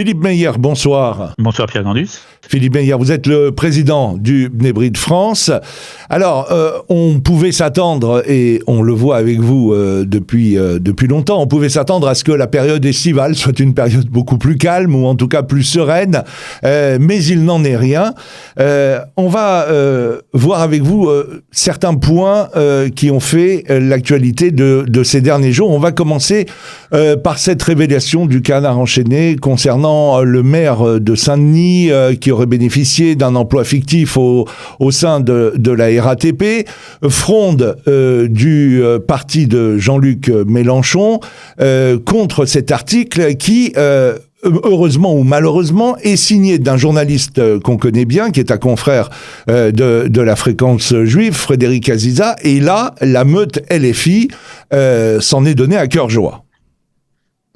Philippe Meyer, bonsoir. Bonsoir Pierre Gandus. Philippe Meyer, vous êtes le président du Bnei-Brit de France. Alors, on pouvait s'attendre, et on le voit avec vous depuis longtemps, on pouvait s'attendre à ce que la période estivale soit une période beaucoup plus calme, ou en tout cas plus sereine, mais il n'en est rien. On va voir avec vous certains points qui ont fait l'actualité de ces derniers jours. On va commencer par cette révélation du canard enchaîné concernant le maire de Saint-Denis qui aurait bénéficié d'un emploi fictif au sein de la RATP, fronde du parti de Jean-Luc Mélenchon contre cet article qui... heureusement ou malheureusement, est signé d'un journaliste qu'on connaît bien, qui est un confrère de la fréquence juive, Frédéric Aziza, et là, la meute LFI s'en est donnée à cœur joie.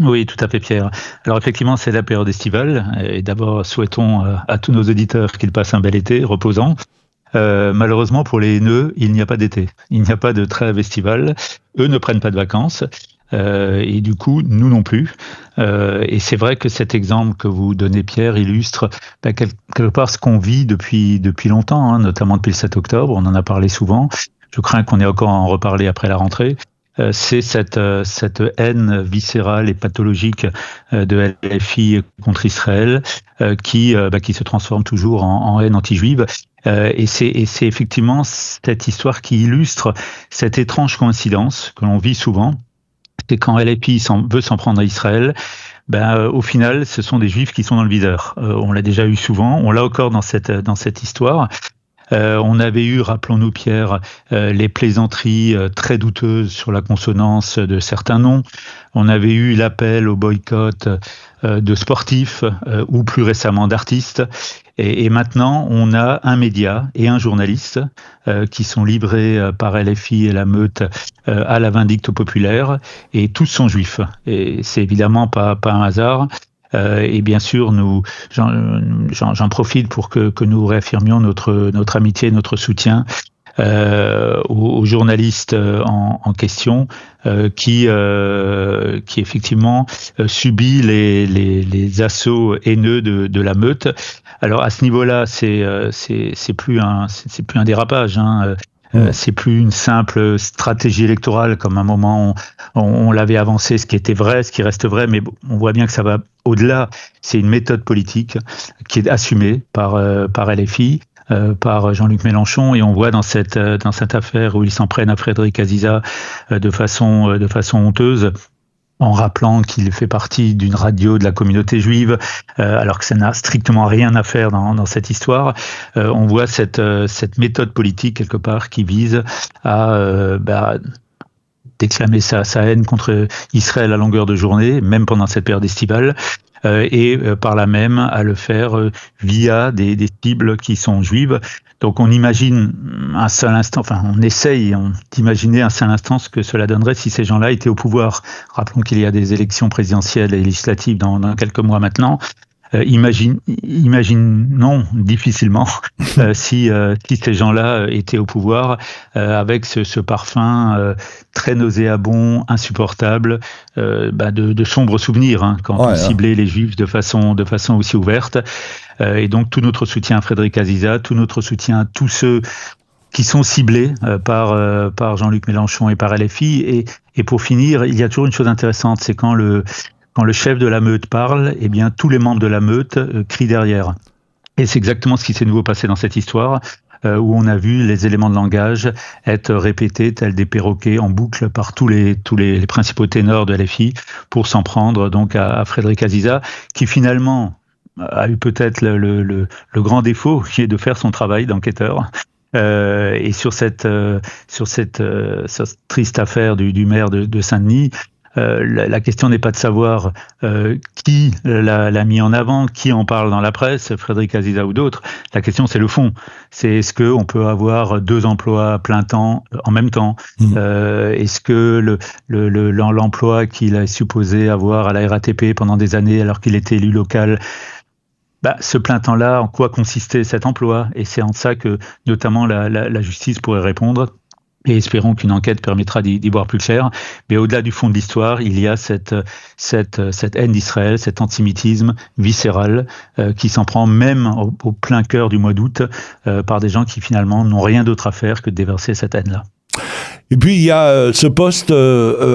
Oui, tout à fait Pierre. Alors effectivement, c'est la période estivale, et d'abord souhaitons à tous nos auditeurs qu'ils passent un bel été reposant. Malheureusement pour les haineux, il n'y a pas d'été, il n'y a pas de trêve estivale, eux ne prennent pas de vacances. Et du coup, nous non plus. Et c'est vrai que cet exemple que vous donnez, Pierre, illustre quelque part ce qu'on vit depuis longtemps, hein, notamment depuis le 7 octobre. On en a parlé souvent. Je crains qu'on ait encore à en reparler après la rentrée. C'est cette haine viscérale et pathologique de LFI contre Israël qui se transforme toujours en haine anti-juive. Et c'est effectivement cette histoire qui illustre cette étrange coïncidence que l'on vit souvent. C'est quand LFI veut s'en prendre à Israël, au final, ce sont des Juifs qui sont dans le viseur. On l'a déjà eu souvent, on l'a encore dans cette histoire. On avait eu, rappelons-nous Pierre, les plaisanteries très douteuses sur la consonance de certains noms. On avait eu l'appel au boycott de sportifs ou plus récemment d'artistes. Et maintenant, on a un média et un journaliste qui sont livrés par LFI et la meute à la vindicte populaire, et tous sont juifs. Et c'est évidemment pas un hasard. Et bien sûr, j'en profite pour que nous réaffirmions notre amitié, notre soutien aux journalistes en question qui effectivement subit les assauts haineux de la meute. Alors à ce niveau-là, c'est plus un dérapage, hein. C'est plus une simple stratégie électorale comme à un moment on l'avait avancé, ce qui était vrai, ce qui reste vrai, mais on voit bien que ça va au-delà. C'est une méthode politique qui est assumée par LFI, par Jean-Luc Mélenchon, et on voit dans cette affaire où ils s'en prennent à Frédéric Aziza de façon honteuse, en rappelant qu'il fait partie d'une radio de la communauté juive, alors que ça n'a strictement rien à faire dans cette histoire. On voit cette méthode politique, quelque part, qui vise à d'exclamer sa haine contre Israël à longueur de journée, même pendant cette période estivale, et par là même à le faire via des cibles qui sont juives. Donc on imagine un seul instant, on essaye d'imaginer un seul instant ce que cela donnerait si ces gens-là étaient au pouvoir. Rappelons qu'il y a des élections présidentielles et législatives dans quelques mois maintenant. Imaginons difficilement si ces gens-là étaient au pouvoir avec ce parfum très nauséabond, insupportable, de sombres souvenirs, hein, quand on ciblait les Juifs de façon aussi ouverte. Et donc tout notre soutien à Frédéric Aziza, tout notre soutien à tous ceux qui sont ciblés par Jean-Luc Mélenchon et par LFI. Et pour finir, il y a toujours une chose intéressante, c'est quand le chef de la meute parle, eh bien tous les membres de la meute crient derrière. Et c'est exactement ce qui s'est nouveau passé dans cette histoire, où on a vu les éléments de langage être répétés tels des perroquets en boucle par tous les principaux ténors de LFI pour s'en prendre donc à Frédéric Aziza, qui finalement a eu peut-être le grand défaut qui est de faire son travail d'enquêteur. Et sur cette triste affaire du maire de Saint-Denis, la question n'est pas de savoir qui l'a mis en avant, qui en parle dans la presse, Frédéric Aziza ou d'autres. La question, c'est le fond. C'est est-ce qu'on peut avoir 2 emplois à plein temps en même temps ? Est-ce que l'emploi qu'il a supposé avoir à la RATP pendant des années alors qu'il était élu local, ce plein temps-là, en quoi consistait cet emploi ? Et c'est en ça que, notamment, la justice pourrait répondre. Et espérons qu'une enquête permettra d'y voir plus clair. Mais au-delà du fond de l'histoire, il y a cette haine d'Israël, cet antisémitisme viscéral qui s'en prend même au plein cœur du mois d'août par des gens qui finalement n'ont rien d'autre à faire que de déverser cette haine-là. Et puis il y a ce poste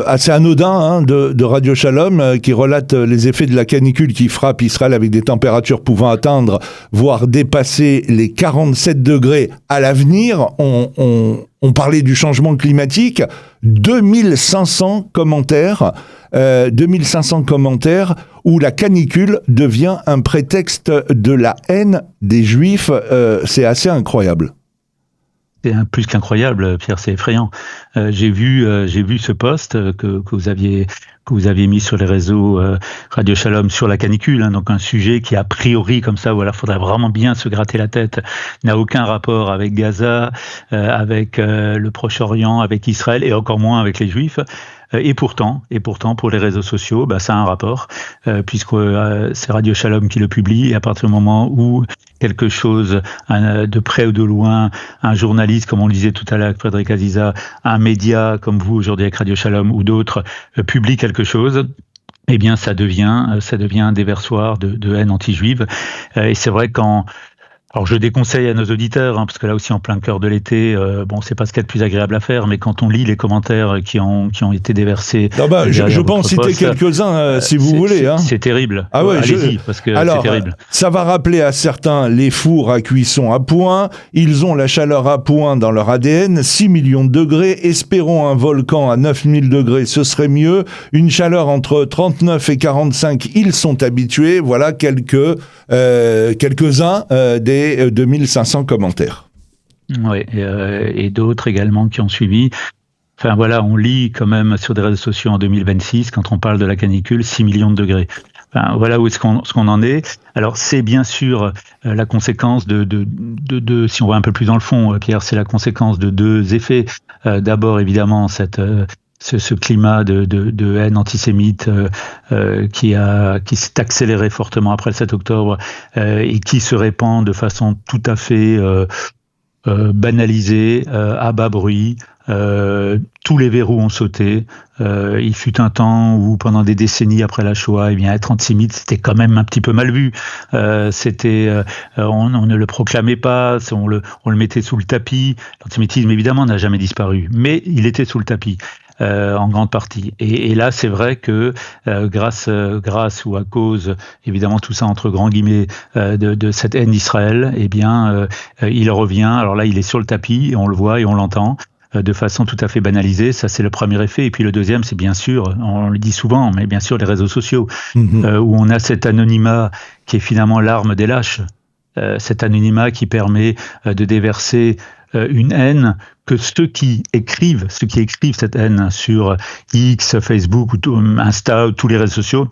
assez anodin de Radio Shalom qui relate les effets de la canicule qui frappe Israël avec des températures pouvant atteindre, voire dépasser les 47 degrés à l'avenir. On parlait du changement climatique. 2500 commentaires où la canicule devient un prétexte de la haine des Juifs. C'est assez incroyable. C'est plus qu'incroyable, Pierre, c'est effrayant. J'ai vu ce post que vous aviez mis sur les réseaux Radio Shalom sur la canicule, donc un sujet qui a priori comme ça, voilà, faudrait vraiment bien se gratter la tête, n'a aucun rapport avec Gaza, avec le Proche-Orient, avec Israël et encore moins avec les Juifs. Et pourtant, pour les réseaux sociaux, ça a un rapport, puisque c'est Radio Shalom qui le publie, et à partir du moment où quelque chose, de près ou de loin, un journaliste, comme on le disait tout à l'heure avec Frédéric Aziza, un média comme vous aujourd'hui avec Radio Shalom ou d'autres, publie quelque chose, eh bien ça devient un déversoir de haine anti-juive. Et c'est vrai alors je déconseille à nos auditeurs, parce que là aussi en plein cœur de l'été, c'est pas ce qu'il y a de plus agréable à faire, mais quand on lit les commentaires qui ont été déversés, je peux en citer quelques-uns si vous voulez. C'est terrible. Ah ouais, allez-y, parce que c'est terrible. Ça va rappeler à certains les fours à cuisson à point. Ils ont la chaleur à point dans leur ADN. 6 millions de degrés. Espérons un volcan à 9000 degrés, ce serait mieux. Une chaleur entre 39 et 45, ils sont habitués. Voilà quelques-uns des 2500 commentaires. Oui, et d'autres également qui ont suivi. Enfin voilà, on lit quand même sur des réseaux sociaux en 2026, quand on parle de la canicule, 6 millions de degrés. Enfin, voilà où est-ce qu'on en est. Alors c'est bien sûr la conséquence de si on va un peu plus dans le fond, Pierre, c'est la conséquence de deux effets. D'abord évidemment ce climat de haine antisémite qui s'est accéléré fortement après le 7 octobre et qui se répand de façon tout à fait banalisée, à bas bruit. Tous les verrous ont sauté. Il fut un temps où, pendant des décennies après la Shoah, être antisémite, c'était quand même un petit peu mal vu. On ne le proclamait pas, on le mettait sous le tapis. L'antisémitisme, évidemment, n'a jamais disparu, mais il était sous le tapis. En grande partie. Et là, c'est vrai que grâce ou à cause, évidemment, tout ça entre grands guillemets, de cette haine d'Israël, il revient. Alors là, il est sur le tapis, et on le voit et on l'entend de façon tout à fait banalisée. Ça, c'est le premier effet. Et puis le deuxième, c'est bien sûr, on le dit souvent, mais bien sûr les réseaux sociaux, où on a cet anonymat qui est finalement l'arme des lâches. Cet anonymat qui permet de déverser une haine que ceux qui écrivent cette haine sur X, Facebook, ou Insta, ou tous les réseaux sociaux,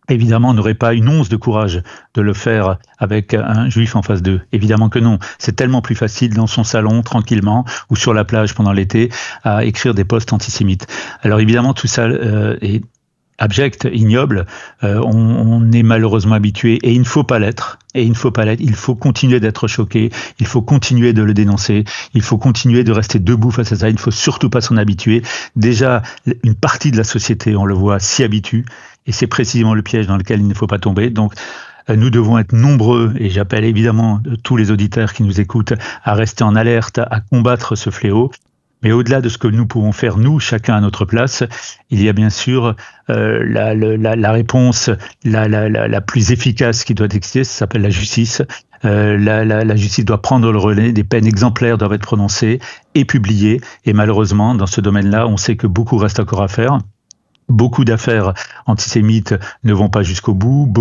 évidemment, n'auraient pas une once de courage de le faire avec un juif en face d'eux. Évidemment que non. C'est tellement plus facile dans son salon, tranquillement, ou sur la plage pendant l'été, à écrire des posts antisémites. Alors évidemment, tout ça est abject, ignoble, on est malheureusement habitué, et il ne faut pas l'être, il faut continuer d'être choqué, il faut continuer de le dénoncer, il faut continuer de rester debout face à ça, il ne faut surtout pas s'en habituer. Déjà, une partie de la société, on le voit, s'y habitue, et c'est précisément le piège dans lequel il ne faut pas tomber. Donc, nous devons être nombreux, et j'appelle évidemment tous les auditeurs qui nous écoutent à rester en alerte, à combattre ce fléau. Mais au-delà de ce que nous pouvons faire, nous, chacun à notre place, il y a bien sûr la réponse la plus efficace qui doit exister, ça s'appelle la justice. La justice doit prendre le relais, des peines exemplaires doivent être prononcées et publiées. Et malheureusement, dans ce domaine-là, on sait que beaucoup reste encore à faire. Beaucoup d'affaires antisémites ne vont pas jusqu'au bout.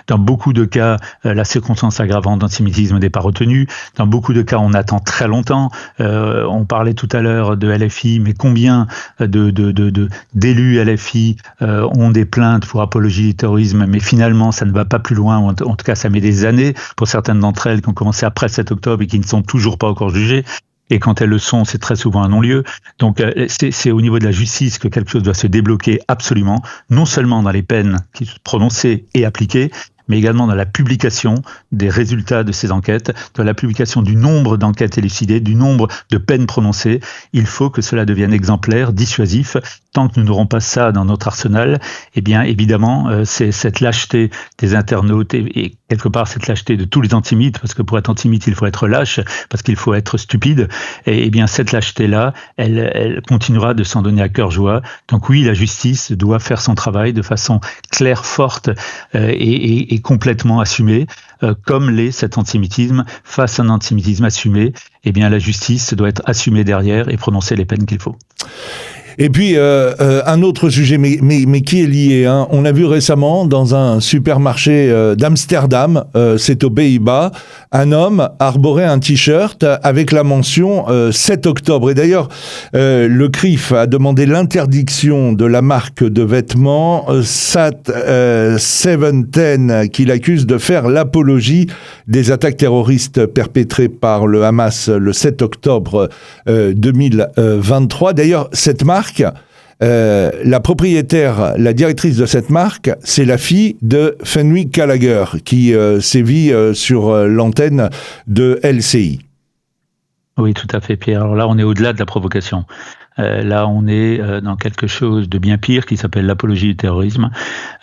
Dans beaucoup de cas, la circonstance aggravante d'antisémitisme n'est pas retenue. Dans beaucoup de cas, on attend très longtemps. On parlait tout à l'heure de LFI, mais combien d'élus LFI ont des plaintes pour apologie du terrorisme, mais finalement, ça ne va pas plus loin. En tout cas, ça met des années pour certaines d'entre elles qui ont commencé après le 7 octobre et qui ne sont toujours pas encore jugées. Et quand elles le sont, c'est très souvent un non-lieu. Donc c'est au niveau de la justice que quelque chose doit se débloquer absolument, non seulement dans les peines qui sont prononcées et appliquées, mais également dans la publication des résultats de ces enquêtes, dans la publication du nombre d'enquêtes élucidées, du nombre de peines prononcées. Il faut que cela devienne exemplaire, dissuasif. Tant que nous n'aurons pas ça dans notre arsenal, eh bien évidemment, c'est cette lâcheté des internautes et quelque part cette lâcheté de tous les antisémites, parce que pour être antisémite, il faut être lâche, parce qu'il faut être stupide. Et bien cette lâcheté-là, elle continuera de s'en donner à cœur joie. Donc oui, la justice doit faire son travail de façon claire, forte et complètement assumée, comme l'est cet antisémitisme. Face à un antisémitisme assumé, eh bien la justice doit être assumée derrière et prononcer les peines qu'il faut. Et puis, un autre sujet, mais qui est lié, hein. On a vu récemment, dans un supermarché d'Amsterdam, c'est aux Pays-Bas, un homme arborait un t-shirt avec la mention 7 octobre. Et d'ailleurs, le CRIF a demandé l'interdiction de la marque de vêtements Sat710, qu'il accuse de faire l'apologie des attaques terroristes perpétrées par le Hamas le 7 octobre 2023. D'ailleurs, cette marque, la propriétaire, la directrice de cette marque, c'est la fille de Fenwick Gallagher, qui sévit sur l'antenne de LCI. Oui, tout à fait, Pierre. Alors là, on est au-delà de la provocation. Là, on est dans quelque chose de bien pire qui s'appelle l'apologie du terrorisme.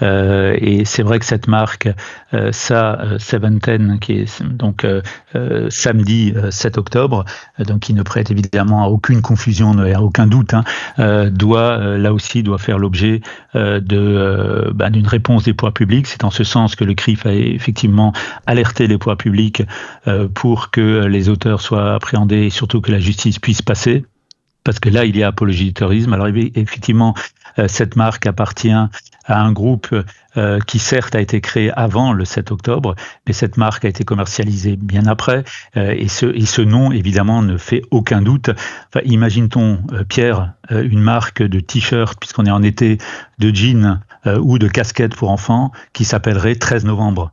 Et c'est vrai que cette marque, Sat710, qui est donc samedi 7 octobre, donc qui ne prête évidemment à aucune confusion et à aucun doute, doit faire l'objet d'une réponse des pouvoirs publics. C'est en ce sens que le CRIF a effectivement alerté les pouvoirs publics pour que les auteurs soient appréhendés et surtout que la justice puisse passer. Parce que là, il y a apologie du terrorisme. Alors effectivement, cette marque appartient à un groupe qui certes a été créé avant le 7 octobre, mais cette marque a été commercialisée bien après. Et ce nom, évidemment, ne fait aucun doute. Enfin, imagine-t-on, Pierre, une marque de t-shirt, puisqu'on est en été, de jeans ou de casquettes pour enfants, qui s'appellerait 13 novembre.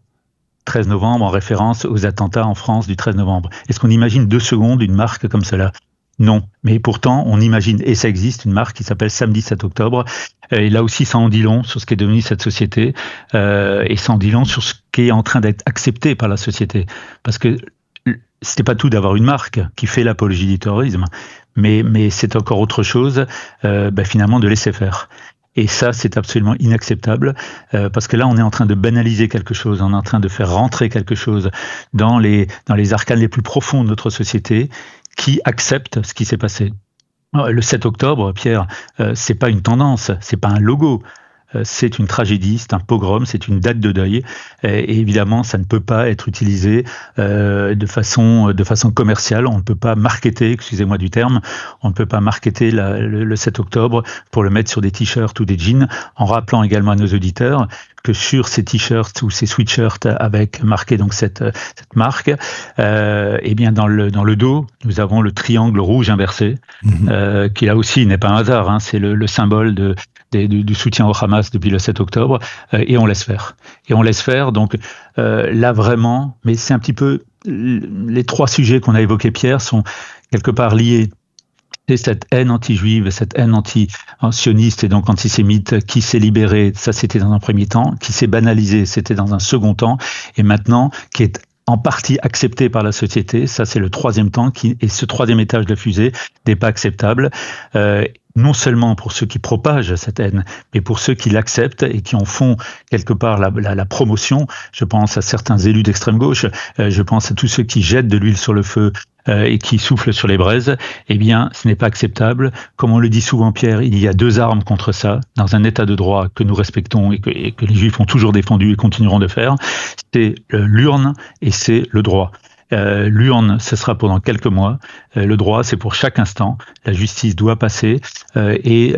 13 novembre en référence aux attentats en France du 13 novembre. Est-ce qu'on imagine 2 secondes une marque comme cela ? Non, mais pourtant on imagine, et ça existe, une marque qui s'appelle Samedi 7 octobre, et là aussi ça en dit long sur ce qu'est devenu cette société, et ça en dit long sur ce qui est en train d'être accepté par la société, parce que c'était pas tout d'avoir une marque qui fait l'apologie du terrorisme, mais c'est encore autre chose, finalement de laisser faire. Et ça, c'est absolument inacceptable, parce que là, on est en train de banaliser quelque chose, on est en train de faire rentrer quelque chose dans les arcanes les plus profonds de notre société, qui accepte ce qui s'est passé. Le 7 octobre, Pierre, c'est pas une tendance, c'est pas un logo. C'est une tragédie, c'est un pogrom, c'est une date de deuil, et évidemment ça ne peut pas être utilisé de façon commerciale. On ne peut pas marketer, excusez-moi du terme, on ne peut pas marketer le 7 octobre pour le mettre sur des t-shirts ou des jeans, en rappelant également à nos auditeurs que sur ces t-shirts ou ces sweatshirts avec marqué donc cette marque, et bien dans le dos nous avons le triangle rouge inversé, qui là aussi n'est pas un hasard, c'est le symbole du soutien au Hamas depuis le 7 octobre, et on laisse faire. Et on laisse faire, donc là vraiment, mais c'est un petit peu, les 3 sujets qu'on a évoqués, Pierre, sont quelque part liés. C'est cette haine anti-juive, cette haine anti-sioniste et donc antisémite qui s'est libérée, ça c'était dans un premier temps, qui s'est banalisée, c'était dans un second temps, et maintenant qui est en partie accepté par la société, ça c'est le 3e temps, et ce 3e étage de fusée n'est pas acceptable, non seulement pour ceux qui propagent cette haine, mais pour ceux qui l'acceptent et qui en font quelque part la promotion. Je pense à certains élus d'extrême gauche, je pense à tous ceux qui jettent de l'huile sur le feu et qui soufflent sur les braises. Eh bien, ce n'est pas acceptable. Comme on le dit souvent, Pierre, il y a 2 armes contre ça, dans un état de droit que nous respectons et que les Juifs ont toujours défendu et continueront de faire. C'est l'urne et c'est le droit. L'urne, ce sera pendant quelques mois. Le droit, c'est pour chaque instant. La justice doit passer et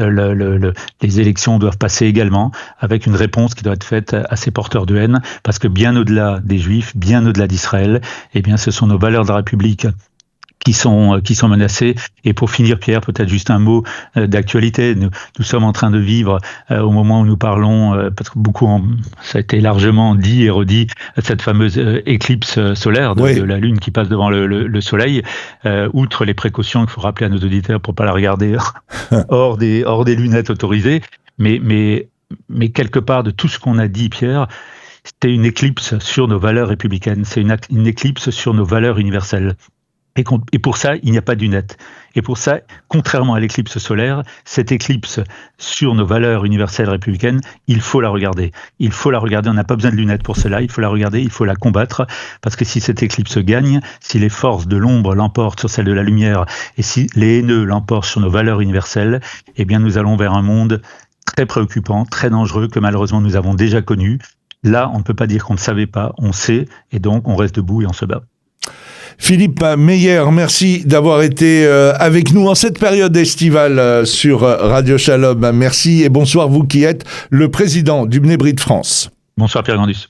les élections doivent passer également, avec une réponse qui doit être faite à ces porteurs de haine, parce que bien au-delà des Juifs, bien au-delà d'Israël, eh bien, ce sont nos valeurs de la République qui sont menacés. Et pour finir, Pierre, peut-être juste un mot d'actualité. Nous sommes en train de vivre, au moment où nous parlons, parce que ça a été largement dit et redit, cette fameuse éclipse solaire de la Lune qui passe devant le Soleil. Outre les précautions qu'il faut rappeler à nos auditeurs pour pas la regarder hors des lunettes autorisées, mais quelque part de tout ce qu'on a dit, Pierre, c'est une éclipse sur nos valeurs républicaines, c'est une éclipse sur nos valeurs universelles. Et pour ça, il n'y a pas de lunettes. Et pour ça, contrairement à l'éclipse solaire, cette éclipse sur nos valeurs universelles républicaines, il faut la regarder. Il faut la regarder, on n'a pas besoin de lunettes pour cela, il faut la regarder, il faut la combattre, parce que si cette éclipse gagne, si les forces de l'ombre l'emportent sur celles de la lumière, et si les haineux l'emportent sur nos valeurs universelles, eh bien nous allons vers un monde très préoccupant, très dangereux, que malheureusement nous avons déjà connu. Là, on ne peut pas dire qu'on ne savait pas, on sait, et donc on reste debout et on se bat. Philippe Meyer, merci d'avoir été avec nous en cette période estivale sur Radio Shalom. Merci et bonsoir, vous qui êtes le président du Bnei Brit France. Bonsoir Pierre Gandus.